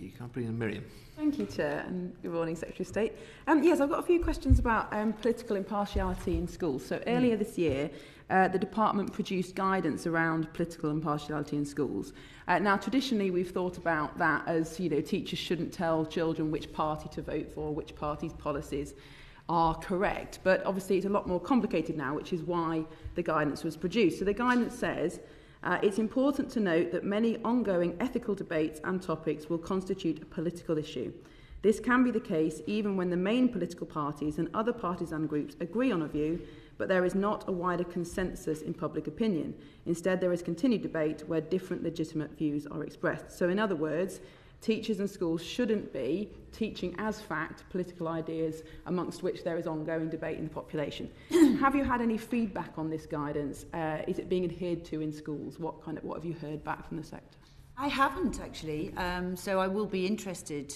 you. Can I bring in Miriam? Thank you, Chair, and good morning, Secretary of State. Yes, I've got a few questions about political impartiality in schools. So earlier this year, the department produced guidance around political impartiality in schools. Now, traditionally, we've thought about that as, teachers shouldn't tell children which party to vote for, which party's policies are correct. But obviously, it's a lot more complicated now, which is why the guidance was produced. So the guidance says, it's important to note that many ongoing ethical debates and topics will constitute a political issue. This can be the case even when the main political parties and other partisan groups agree on a view, but there is not a wider consensus in public opinion. Instead, there is continued debate where different legitimate views are expressed. So in other words, teachers and schools shouldn't be teaching as fact political ideas amongst which there is ongoing debate in the population. Have you had any feedback on this guidance? Is it being adhered to in schools? What have you heard back from the sector? I haven't actually, so I will be interested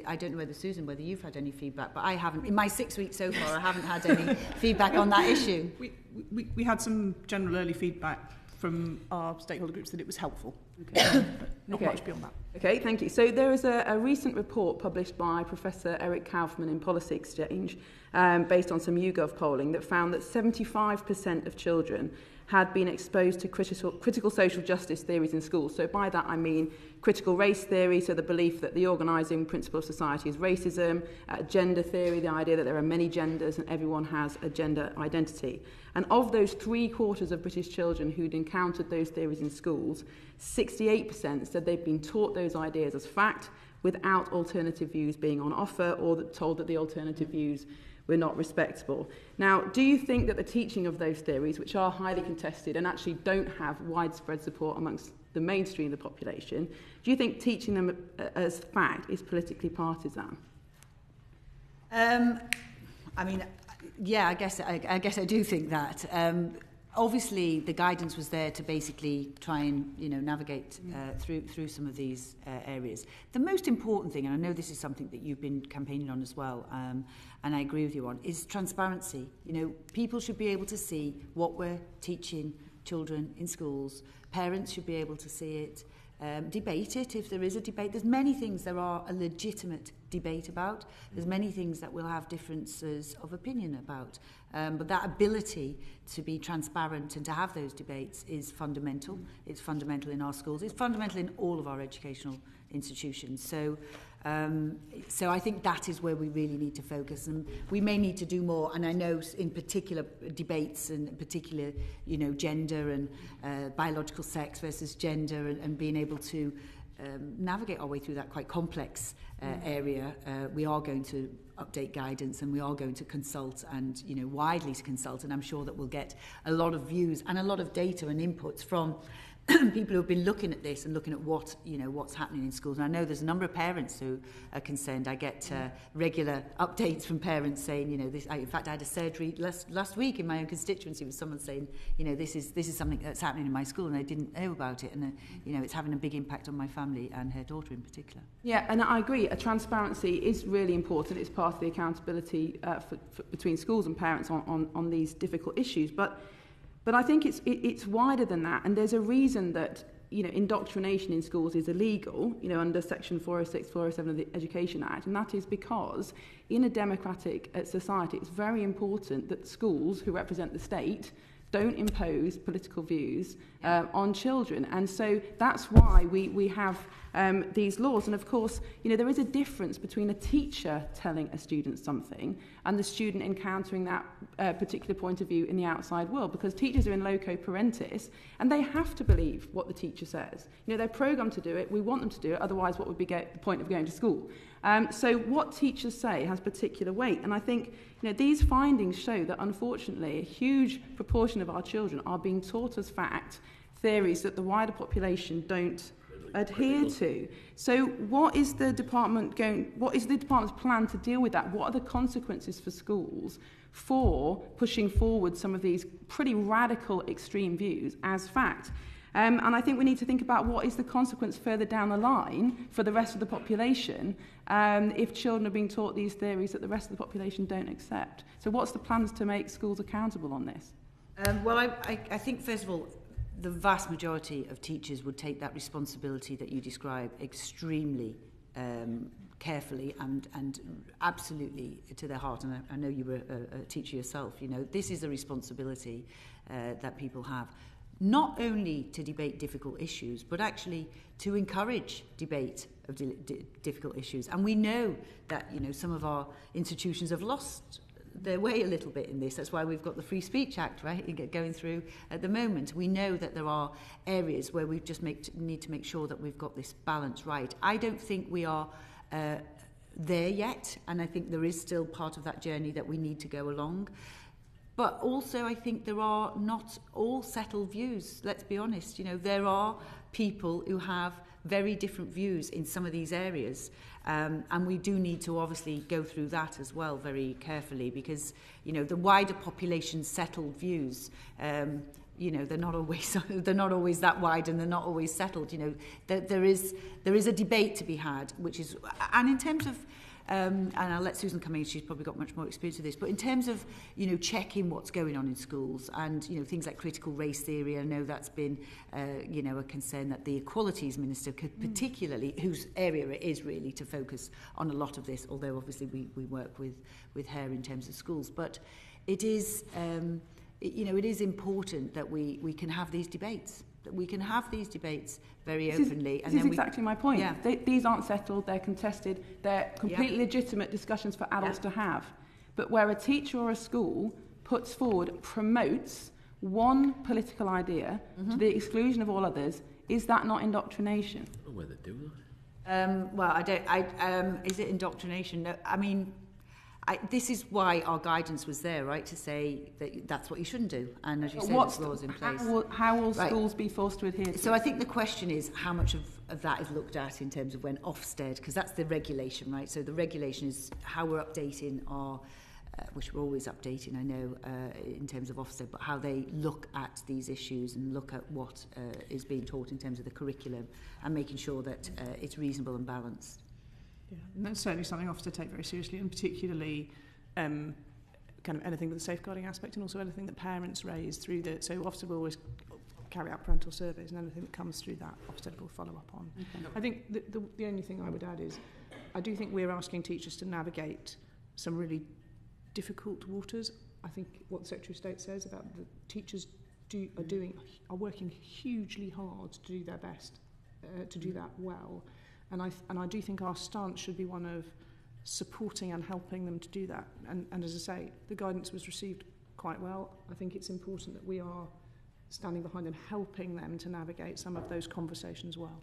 I don't know whether you've had any feedback, but I haven't. In my 6 weeks so far, I haven't had any feedback on that issue. We had some general early feedback from our stakeholder groups that it was helpful. Okay. Not much beyond that. Okay, thank you. So there is a recent report published by Professor Eric Kaufman in Policy Exchange, based on some YouGov polling, that found that 75% of children had been exposed to critical social justice theories in schools. So by that I mean critical race theory, so the belief that the organising principle of society is racism, gender theory, the idea that there are many genders and everyone has a gender identity. And of those 3/4 of British children who'd encountered those theories in schools, 68% said they'd been taught those ideas as fact without alternative views being on offer, or told that the alternative views were not respectable. Now, do you think that the teaching of those theories, which are highly contested and actually don't have widespread support amongst the mainstream of the population, do you think teaching them as fact is politically partisan? Yeah, I guess I do think that. Obviously, the guidance was there to basically try and navigate through some of these areas. The most important thing, and I know this is something that you've been campaigning on as well, and I agree with you on, is transparency. People should be able to see what we're teaching children in schools. Parents should be able to see it. Debate it if there is a debate. There's many things there are a legitimate debate about. There's many things that we'll have differences of opinion about. But that ability to be transparent and to have those debates is fundamental. It's fundamental in our schools. It's fundamental in all of our educational institutions. So I think that is where we really need to focus, and we may need to do more. And I know in particular debates, and in particular, gender and biological sex versus gender, and being able to navigate our way through that quite complex area. We are going to update guidance, and we are going to consult, and widely to consult, and I'm sure that we'll get a lot of views and a lot of data and inputs from people who have been looking at this and looking at what's happening in schools. And I know there's a number of parents who are concerned. I get regular updates from parents saying, this. In fact, I had a surgery last week in my own constituency with someone saying, this is something that's happening in my school, and I didn't know about it, and it's having a big impact on my family and her daughter in particular. Yeah, and I agree. Transparency is really important. It's part of the accountability between schools and parents on these difficult issues, But I think it's wider than that, and there's a reason that indoctrination in schools is illegal, under Section 406, 407 of the Education Act, and that is because in a democratic society, it's very important that schools, who represent the state, don't impose political views on children. And so that's why we have these laws. And of course, there is a difference between a teacher telling a student something and the student encountering that particular point of view in the outside world, because teachers are in loco parentis and they have to believe what the teacher says. They're programmed to do it. We want them to do it. Otherwise, what would be the point of going to school? So what teachers say has particular weight. And I think these findings show that, unfortunately, a huge proportion of our children are being taught as fact theories that the wider population don't adhere to. So what is the department's plan to deal with that? What are the consequences for schools for pushing forward some of these pretty radical extreme views as fact? And I think we need to think about what is the consequence further down the line for the rest of the population if children are being taught these theories that the rest of the population don't accept. So what's the plans to make schools accountable on this? I think, first of all, the vast majority of teachers would take that responsibility that you describe extremely carefully and absolutely to their heart. And I know you were a teacher yourself. You know, this is a responsibility that people have, not only to debate difficult issues, but actually to encourage debate of difficult issues. And we know that, you know, some of our institutions have lost their way a little bit in this. That's why we've got the Free Speech Act, right, going through at the moment. We know that there are areas where we just need to make sure that we've got this balance right. I don't think we are there yet, and I think there is still part of that journey that we need to go along. But also I think there are not all settled views, let's be honest. You know, there are people who have very different views in some of these areas, and we do need to obviously go through that as well very carefully, because, you know, the wider population's settled views, you know, they're not always that wide, and they're not always settled. You know, there is a debate to be had, which is, and in terms of, and I'll let Susan come in, she's probably got much more experience with this, but in terms of, you know, checking what's going on in schools and, you know, things like critical race theory, I know that's been, you know, a concern that the Equalities Minister could particularly, whose area it is really to focus on a lot of this, although obviously we work with her in terms of schools. But it is, you know, it is important that we can have these debates. That we can have these debates very openly. This is exactly my point. Yeah. These aren't settled, they're contested, they're completely legitimate discussions for adults to have. But where a teacher or a school puts forward, promotes one political idea to the exclusion of all others, is that not indoctrination? I don't know whether they do that. Well, I don't. Is it indoctrination? No, I mean, this is why our guidance was there, right, to say that that's what you shouldn't do. And as you said, there's laws in place. How will schools be forced to adhere to? So I think the question is how much of that is looked at in terms of when Ofsted, because that's the regulation, right? So the regulation is how we're updating our, which we're always updating, I know, in terms of Ofsted, but how they look at these issues and look at what is being taught in terms of the curriculum and making sure that it's reasonable and balanced. Yeah, and that's certainly something Ofsted take very seriously, and particularly kind of anything with the safeguarding aspect, and also anything that parents raise through the. So Ofsted will always carry out parental surveys, and anything that comes through that, Ofsted will follow up on. Okay. I think the only thing I would add is, I do think we're asking teachers to navigate some really difficult waters. I think what the Secretary of State says about the teachers are working hugely hard to do their best, to do that well. And I do think our stance should be one of supporting and helping them to do that. And as I say, the guidance was received quite well. I think it's important that we are standing behind them, helping them to navigate some of those conversations well.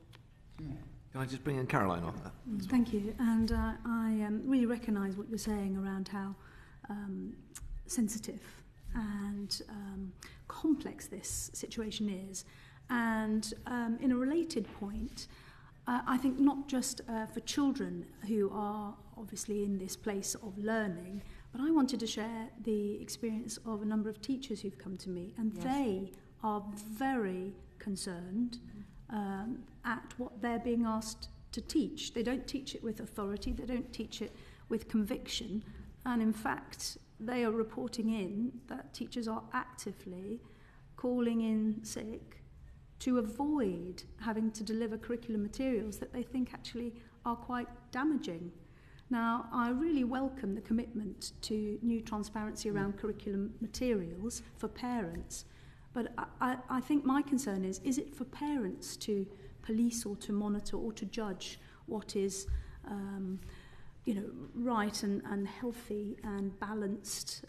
Can I just bring in Caroline on that? Thank you. And I really recognise what you're saying around how sensitive and complex this situation is. And in a related point, I think not just for children who are obviously in this place of learning, but I wanted to share the experience of a number of teachers who've come to me, and they are very concerned at what they're being asked to teach. They don't teach it with authority, they don't teach it with conviction, and in fact they are reporting in that teachers are actively calling in sick to avoid having to deliver curriculum materials that they think actually are quite damaging. Now, I really welcome the commitment to new transparency around curriculum materials for parents, but I think my concern is it for parents to police or to monitor or to judge what is right and healthy and balanced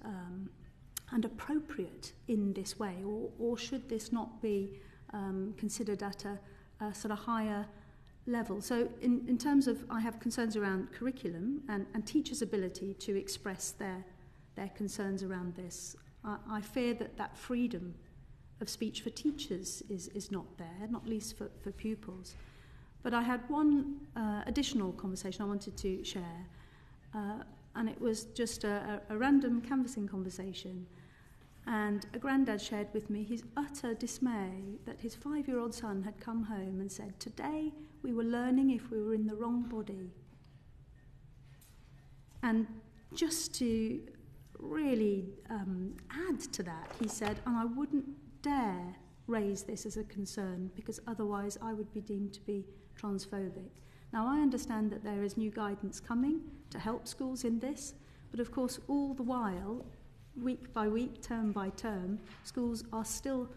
and appropriate in this way, or should this not be considered at a sort of higher level? So in terms of, I have concerns around curriculum and teachers' ability to express their concerns around this. I fear that freedom of speech for teachers is not there, not least for pupils. But I had one additional conversation I wanted to share, and it was just a random canvassing conversation. And a granddad shared with me his utter dismay that his 5-year-old son had come home and said, "Today we were learning if we were in the wrong body." And just to really add to that, he said, "And I wouldn't dare raise this as a concern because otherwise I would be deemed to be transphobic." Now, I understand that there is new guidance coming to help schools in this, but of course, all the while, week by week, term by term, schools are still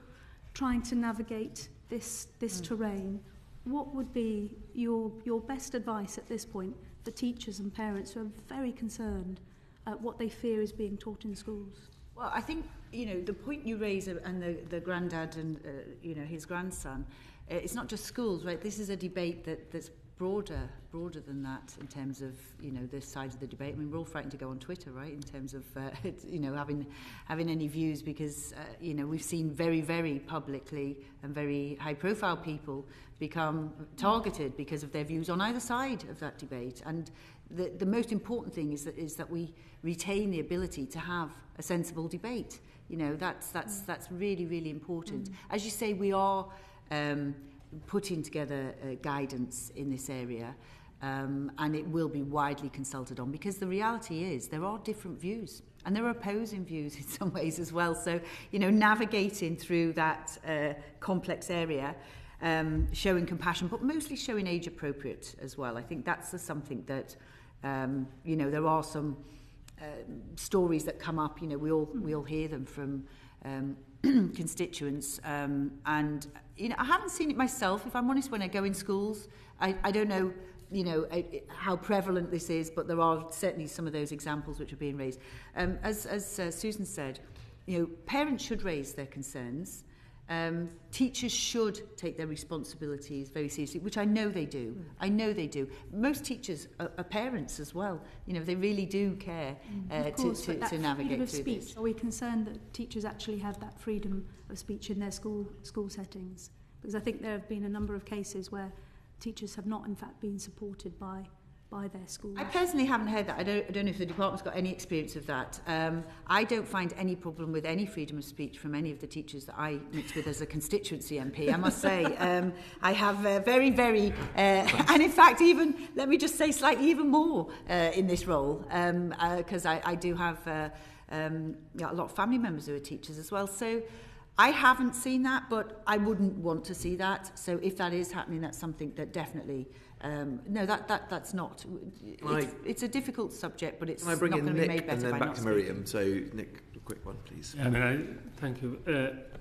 trying to navigate this terrain. What would be your best advice at this point for teachers and parents who are very concerned at what they fear is being taught in schools? Well, I think, the point you raise and the granddad and, his grandson, it's not just schools, right? This is a debate that's broader than that in terms of, this side of the debate. I mean, we're all frightened to go on Twitter, right, in terms of, having any views because, we've seen very, very publicly and very high-profile people become targeted because of their views on either side of that debate. And the most important thing is that we retain the ability to have a sensible debate. That's really, really important. As you say, we are putting together guidance in this area, and it will be widely consulted on, because the reality is there are different views and there are opposing views in some ways as well. So, navigating through that complex area, showing compassion, but mostly showing age appropriate as well. I think that's something that, there are some stories that come up, we all hear them from constituents, and I haven't seen it myself, if I'm honest. When I go in schools, I don't know how prevalent this is, but there are certainly some of those examples which are being raised. As Susan said, parents should raise their concerns. Teachers should take their responsibilities very seriously, which I know they do. Most teachers are parents as well. They really do care to navigate through this. Are we concerned that teachers actually have that freedom of speech in their school settings? Because I think there have been a number of cases where teachers have not, in fact, been supported by their schools. I personally haven't heard that. I don't know if the department's got any experience of that. I don't find any problem with any freedom of speech from any of the teachers that I mix with as a constituency MP, I must say. I have very, very, and in fact, even, let me just say, slightly even more in this role, because I do have a lot of family members who are teachers as well. So I haven't seen that, but I wouldn't want to see that. So if that is happening, that's something that definitely... no, that's not. It's a difficult subject, but it's not going to be made better. And then by back to Miriam. So, Nick, a quick one, please. Thank you.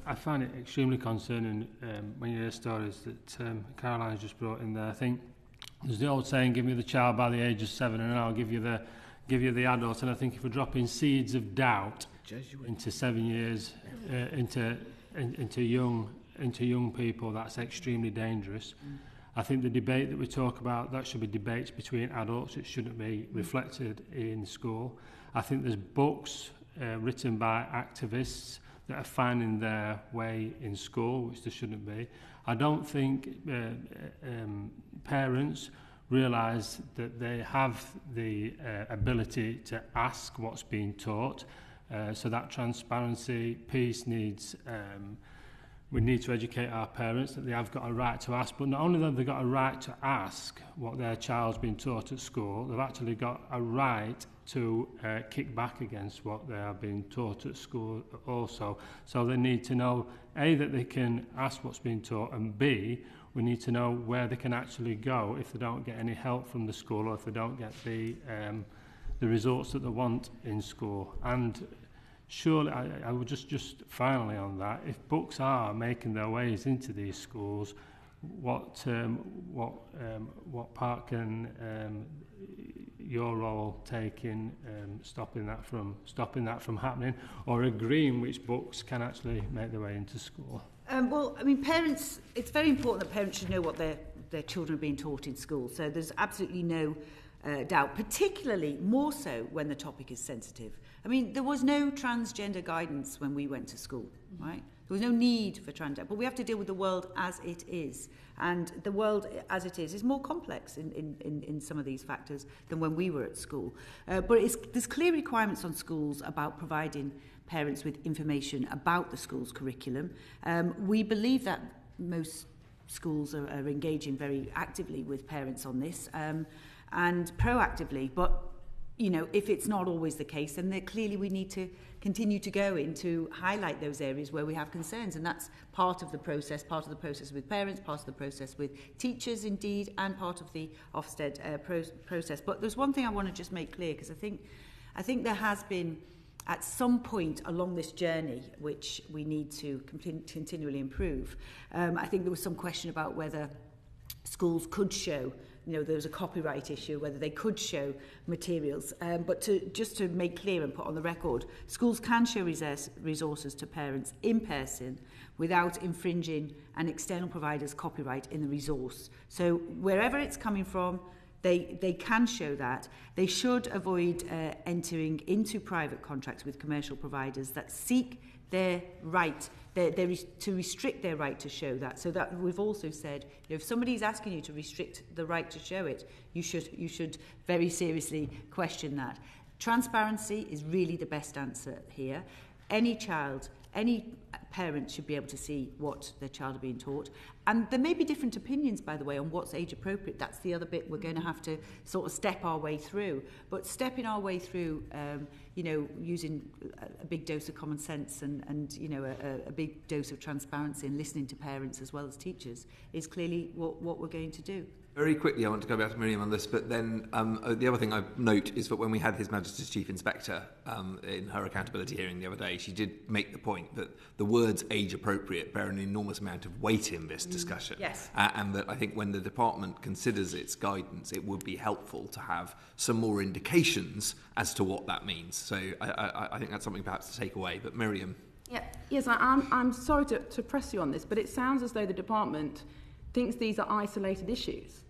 I find it extremely concerning when you hear stories that Caroline's just brought in there. I think there's the old saying, "Give me the child by the age of 7, and I'll give you the adult." And I think if we're dropping seeds of doubt into 7 years, into young people, that's extremely dangerous. I think the debate that we talk about, that should be debates between adults. It shouldn't be reflected in school. I think there's books written by activists that are finding their way in school, which there shouldn't be. I don't think parents realise that they have the ability to ask what's being taught. So that transparency piece needs... we need to educate our parents that they have got a right to ask, but not only have they got a right to ask what their child's been taught at school, they've actually got a right to kick back against what they are being taught at school also. So they need to know, A, that they can ask what's being taught, and B, we need to know where they can actually go if they don't get any help from the school, or if they don't get the results that they want in school. And surely, I would just finally on that, if books are making their ways into these schools, what part can your role take in stopping that from happening, or agreeing which books can actually make their way into school? Well, I mean, parents, it's very important that parents should know what their children are being taught in school. So there's absolutely no doubt, particularly more so when the topic is sensitive. I mean, there was no transgender guidance when we went to school, right? There was no need for transgender, but we have to deal with the world as it is. And the world as it is more complex in some of these factors than when we were at school. But there's clear requirements on schools about providing parents with information about the school's curriculum. We believe that most schools are engaging very actively with parents on this, and proactively, but you know, if it's not always the case, then clearly we need to continue to go in to highlight those areas where we have concerns, and that's part of the process with parents, part of the process with teachers indeed, and part of the Ofsted process. But there's one thing I want to just make clear, because I think there has been, at some point along this journey, which we need to continually improve, I think there was some question about whether schools could show, you know, there was a copyright issue, whether they could show materials. But just to make clear and put on the record, schools can show resources to parents in person without infringing an external provider's copyright in the resource. So wherever it's coming from, they can show that. They should avoid entering into private contracts with commercial providers that seek their right, to restrict their right to show that. So that we've also said, you know, if somebody's asking you to restrict the right to show it, you should very seriously question that. Transparency is really the best answer here. Any child, any parent should be able to see what their child are being taught. And there may be different opinions, by the way, on what's age appropriate. That's the other bit we're going to have to sort of step our way through. But stepping our way through, you know, using a big dose of common sense and you know, a big dose of transparency and listening to parents as well as teachers is clearly what we're going to do. Very quickly, I want to go back to Miriam on this, but then the other thing I note is that when we had His Majesty's Chief Inspector in her accountability hearing the other day, she did make the point that the words age appropriate bear an enormous amount of weight in this discussion. Yes. And that I think when the department considers its guidance, it would be helpful to have some more indications as to what that means. So I think that's something perhaps to take away. But Miriam. Yeah. Yes, I'm sorry to press you on this, but it sounds as though the department thinks these are isolated issues.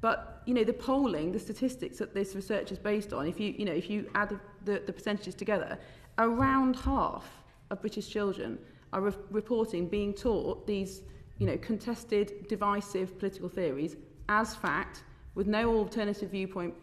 But, you know, the polling, the statistics that this research is based on, if you add the percentages together, around half of British children are reporting being taught these, you know, contested, divisive political theories as fact, with no alternative viewpoint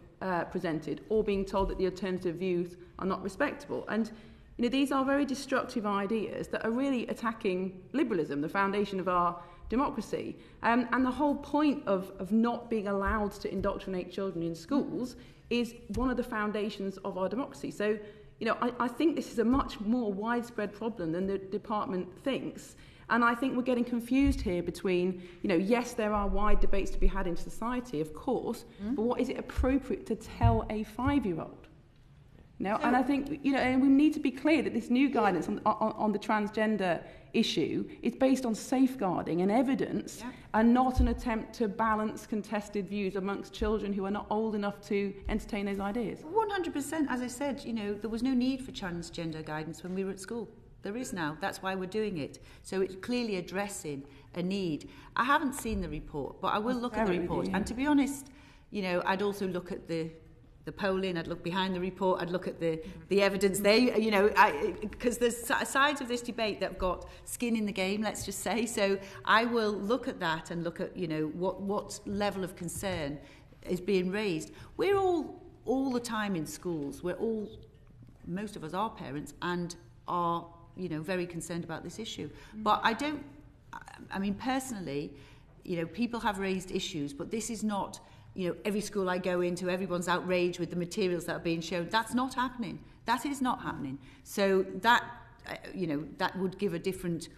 presented, or being told that the alternative views are not respectable. And, you know, these are very destructive ideas that are really attacking liberalism, the foundation of our democracy. And the whole point of not being allowed to indoctrinate children in schools is one of the foundations of our democracy. So, you know, I think this is a much more widespread problem than the department thinks. And I think we're getting confused here between, you know, yes, there are wide debates to be had in society, of course, but what is it appropriate to tell a 5-year-old? No, and I think, you know, and we need to be clear that this new guidance on the transgender issue is based on safeguarding and evidence, and not an attempt to balance contested views amongst children who are not old enough to entertain those ideas. 100%, as I said, you know, there was no need for transgender guidance when we were at school. There is now. That's why we're doing it. So it's clearly addressing a need. I haven't seen the report, but I will look at the report. And to be honest, you know, I'd also look at the polling, I'd look behind the report, I'd look at the evidence there, you know, because there's sides of this debate that have got skin in the game, let's just say. So I will look at that and look at, you know, what level of concern is being raised. We're all the time in schools, most of us are parents and are, you know, very concerned about this issue. But I mean, personally, you know, people have raised issues, but this is not, you know, every school I go into, everyone's outraged with the materials that are being shown. That's not happening. That is not happening. So that, you know, that would give a different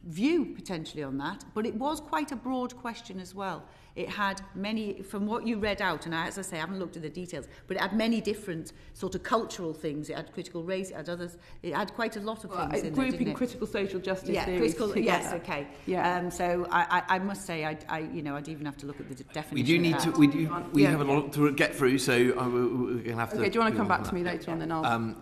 view potentially on that. But it was quite a broad question as well. It had many, from what you read out, and as I say, I haven't looked at the details, but it had many different sort of cultural things. It had critical race, it had others. It had quite a lot of things in there, grouping critical social justice theories together. Yes, okay. Yeah. So I must say, you know, I'd even have to look at the definition. We do need to. We have a lot to get through, so we're going to have to. Okay. Do you want to come back to me later on, then I'll. And